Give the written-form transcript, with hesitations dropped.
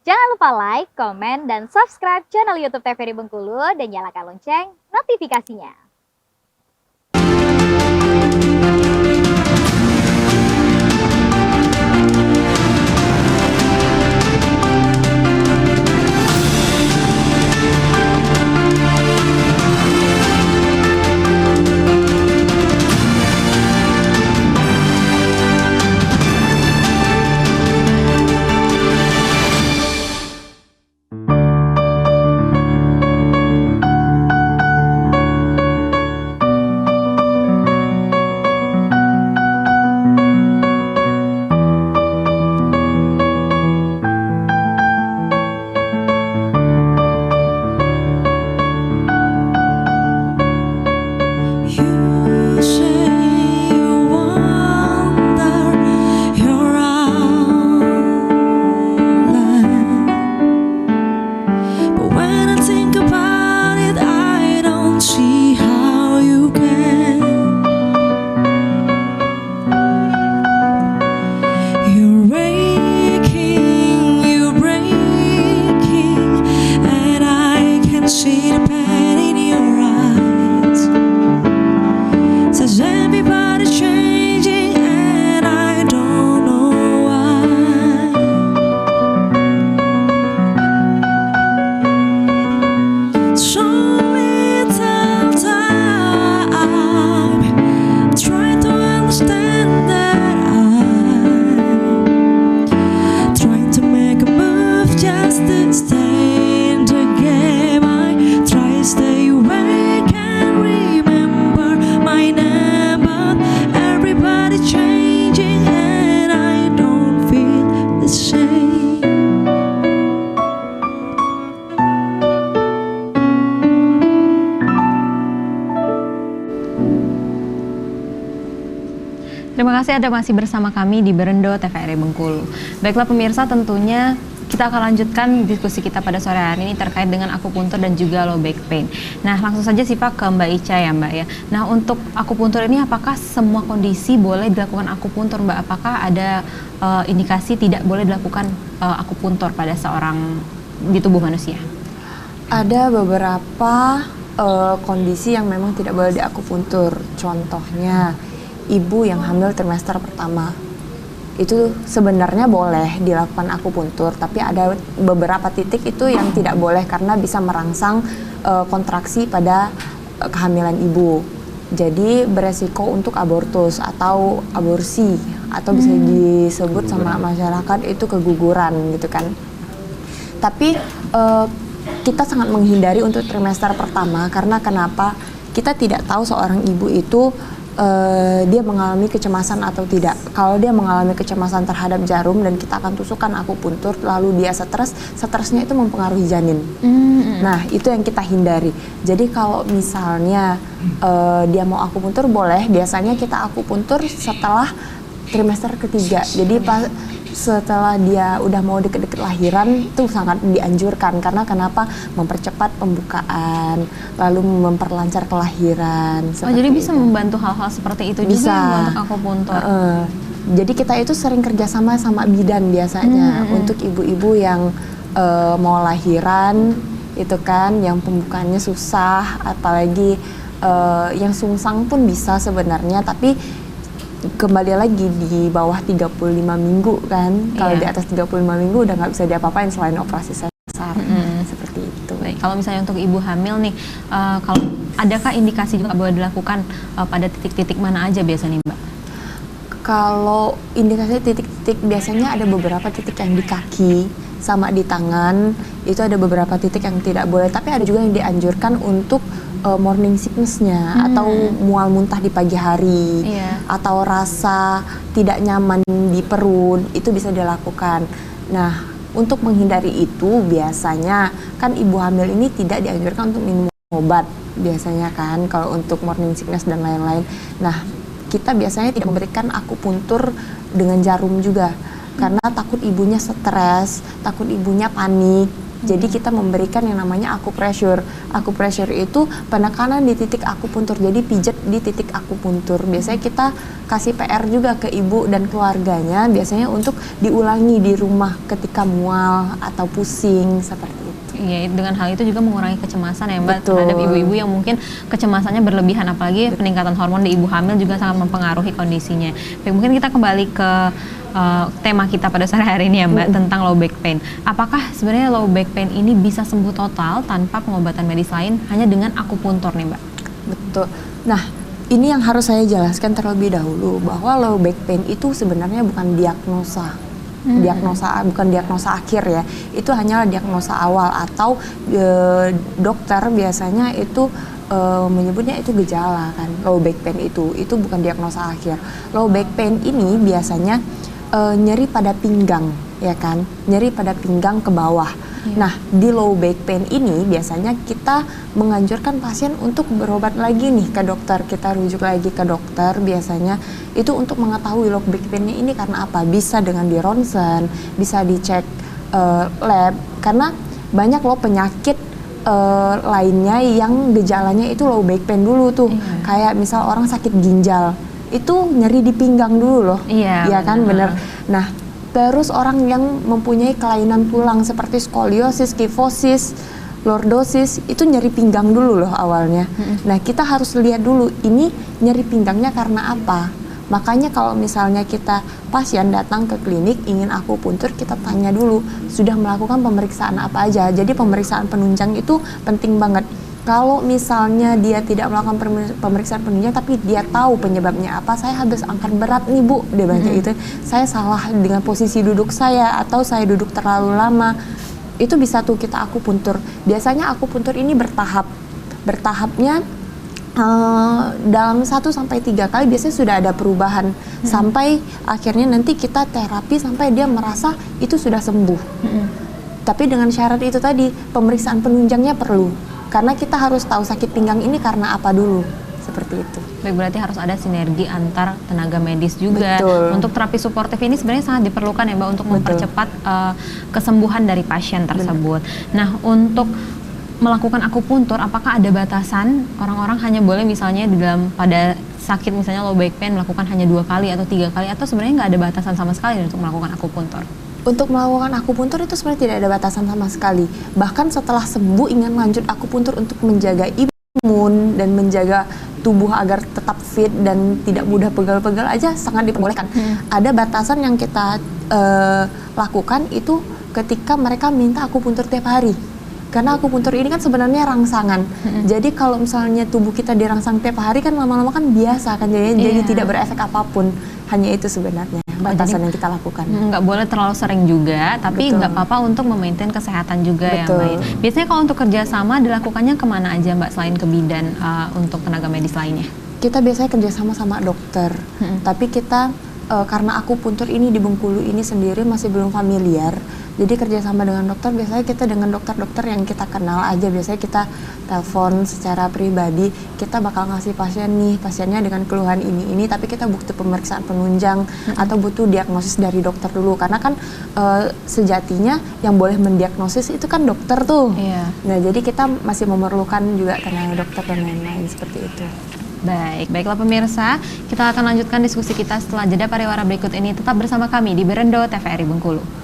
Jangan lupa like, komen, dan subscribe channel YouTube TVRI Bengkulu dan nyalakan lonceng notifikasinya. Terima kasih Anda masih bersama kami di Berendo TVRI Bengkulu. Baiklah pemirsa, tentunya kita akan lanjutkan diskusi kita pada sore hari ini terkait dengan akupuntur dan juga low back pain. Nah, langsung saja sih Pak ke Mbak Ica ya Mbak ya. Nah, untuk akupuntur ini apakah semua kondisi boleh dilakukan akupuntur Mbak? Apakah ada indikasi tidak boleh dilakukan akupuntur pada seorang di tubuh manusia? Ada beberapa kondisi yang memang tidak boleh diakupuntur. Contohnya ibu yang hamil trimester pertama, itu sebenarnya boleh dilakukan akupuntur, tapi ada beberapa titik itu yang tidak boleh karena bisa merangsang kontraksi pada kehamilan ibu. Jadi beresiko untuk abortus atau aborsi, atau bisa disebut sama masyarakat itu keguguran gitu kan. Tapi kita sangat menghindari untuk trimester pertama karena kenapa? Kita tidak tahu seorang ibu itu dia mengalami kecemasan atau tidak. Kalau dia mengalami kecemasan terhadap jarum dan kita akan tusukkan akupuntur, lalu dia stresnya itu mempengaruhi janin. Nah, itu yang kita hindari. Jadi kalau misalnya dia mau akupuntur boleh, biasanya kita akupuntur setelah trimester ketiga. Jadi setelah dia udah mau deket-deket lahiran itu sangat dianjurkan karena kenapa? Mempercepat pembukaan, lalu memperlancar kelahiran. Jadi bisa membantu hal-hal seperti itu bisa. Juga untuk akupuntur. Jadi kita itu sering kerjasama sama bidan biasanya untuk ibu-ibu yang mau lahiran itu kan, yang pembukaannya susah, apalagi yang sungsang pun bisa sebenarnya, tapi kembali lagi di bawah 35 minggu kan. Kalau di atas 35 minggu udah nggak bisa diapa-apain selain operasi sesar. Seperti itu. Baik, kalau misalnya untuk ibu hamil nih, kalau adakah indikasi juga boleh dilakukan pada titik-titik mana aja biasanya Mbak? Kalau indikasi titik-titik biasanya ada beberapa titik yang di kaki sama di tangan, itu ada beberapa titik yang tidak boleh, tapi ada juga yang dianjurkan untuk morning sickness-nya atau mual muntah di pagi hari, atau rasa tidak nyaman di perut, itu bisa dilakukan. Nah, untuk menghindari itu biasanya kan ibu hamil ini tidak dianjurkan untuk minum obat biasanya kan, kalau untuk morning sickness dan lain-lain. Nah, kita biasanya tidak memberikan akupuntur dengan jarum juga karena takut ibunya stres, takut ibunya panik Jadi kita memberikan yang namanya akupressure. Akupressure itu penekanan di titik akupuntur. Jadi pijat di titik akupuntur. Biasanya kita kasih PR juga ke ibu dan keluarganya. Biasanya untuk diulangi di rumah ketika mual atau pusing seperti itu. Iya, dengan hal itu juga mengurangi kecemasan ya Mbak, Betul. terhadap ibu-ibu yang mungkin kecemasannya berlebihan, apalagi peningkatan hormon di ibu hamil juga sangat mempengaruhi kondisinya. Baik, mungkin kita kembali ke tema kita pada sore hari ini ya Mbak, tentang low back pain. Apakah sebenarnya low back pain ini bisa sembuh total tanpa pengobatan medis lain hanya dengan akupuntur nih Mbak? Betul. Nah, ini yang harus saya jelaskan terlebih dahulu bahwa low back pain itu sebenarnya bukan diagnosa. Bukan diagnosa akhir ya. Itu hanyalah diagnosa awal atau dokter biasanya itu menyebutnya itu gejala kan. Low back pain itu bukan diagnosa akhir. Low back pain ini biasanya nyeri pada pinggang, ya kan? Nyeri pada pinggang ke bawah. Nah, di low back pain ini biasanya kita menganjurkan pasien untuk berobat lagi nih ke dokter. Kita rujuk lagi ke dokter biasanya itu untuk mengetahui low back pain-nya ini karena apa. Bisa dengan di ronsen, bisa dicek lab, karena banyak loh penyakit lainnya yang gejalanya itu low back pain dulu tuh. Kayak misal orang sakit ginjal, itu nyeri di pinggang dulu loh. Iya kan, bener. Nah, terus orang yang mempunyai kelainan tulang seperti skoliosis, kifosis, lordosis, itu nyeri pinggang dulu loh awalnya. Nah, kita harus lihat dulu ini nyeri pinggangnya karena apa. Makanya kalau misalnya kita pasien datang ke klinik ingin akupuntur, kita tanya dulu sudah melakukan pemeriksaan apa aja. Jadi pemeriksaan penunjang itu penting banget. Kalau misalnya dia tidak melakukan pemeriksaan penunjang tapi dia tahu penyebabnya apa, saya habis angkat berat nih Bu, dia bilang kayak gitu. Saya salah dengan posisi duduk saya atau saya duduk terlalu lama. Itu bisa tuh kita akupuntur. Biasanya akupuntur ini bertahap. Bertahapnya dalam 1-3 kali biasanya sudah ada perubahan sampai akhirnya nanti kita terapi sampai dia merasa itu sudah sembuh. Tapi dengan syarat itu tadi, pemeriksaan penunjangnya perlu. Karena kita harus tahu sakit pinggang ini karena apa dulu, seperti itu. Baik, berarti harus ada sinergi antar tenaga medis juga. Betul. Untuk terapi suportif ini sebenarnya sangat diperlukan ya Mbak untuk mempercepat kesembuhan dari pasien tersebut. Nah, untuk melakukan akupuntur, apakah ada batasan orang-orang hanya boleh misalnya di dalam pada sakit misalnya low back pain melakukan hanya 2 kali atau 3 kali, atau sebenarnya nggak ada batasan sama sekali untuk melakukan akupuntur? Untuk melakukan akupuntur itu sebenarnya tidak ada batasan sama sekali. Bahkan setelah sembuh ingin lanjut akupuntur untuk menjaga imun dan menjaga tubuh agar tetap fit dan tidak mudah pegal-pegal aja sangat diperbolehkan. Ada batasan yang kita lakukan itu ketika mereka minta akupuntur tiap hari. Karena akupuntur ini kan sebenarnya rangsangan. Jadi kalau misalnya tubuh kita dirangsang tiap hari kan lama-lama kan biasa kan jadi tidak berefek apapun. Hanya itu sebenarnya batasan yang kita lakukan. Nggak boleh terlalu sering juga, tapi nggak apa-apa untuk memaintain kesehatan juga ya Mbak. Biasanya kalau untuk kerjasama dilakukannya kemana aja Mbak selain ke bidan untuk tenaga medis lainnya? Kita biasanya kerjasama sama dokter, tapi kita karena akupuntur ini di Bengkulu ini sendiri masih belum familiar. Jadi kerjasama dengan dokter, biasanya kita dengan dokter-dokter yang kita kenal aja. Biasanya kita telepon secara pribadi, kita bakal ngasih pasien nih, pasiennya dengan keluhan ini, tapi kita butuh pemeriksaan penunjang atau butuh diagnosis dari dokter dulu. Karena kan sejatinya yang boleh mendiagnosis itu kan dokter tuh. Nah, jadi kita masih memerlukan juga tenaga dokter dan lain-lain seperti itu. Baiklah pemirsa, kita akan lanjutkan diskusi kita setelah jeda pariwara berikut ini. Tetap bersama kami di Berendo TVRI Bengkulu.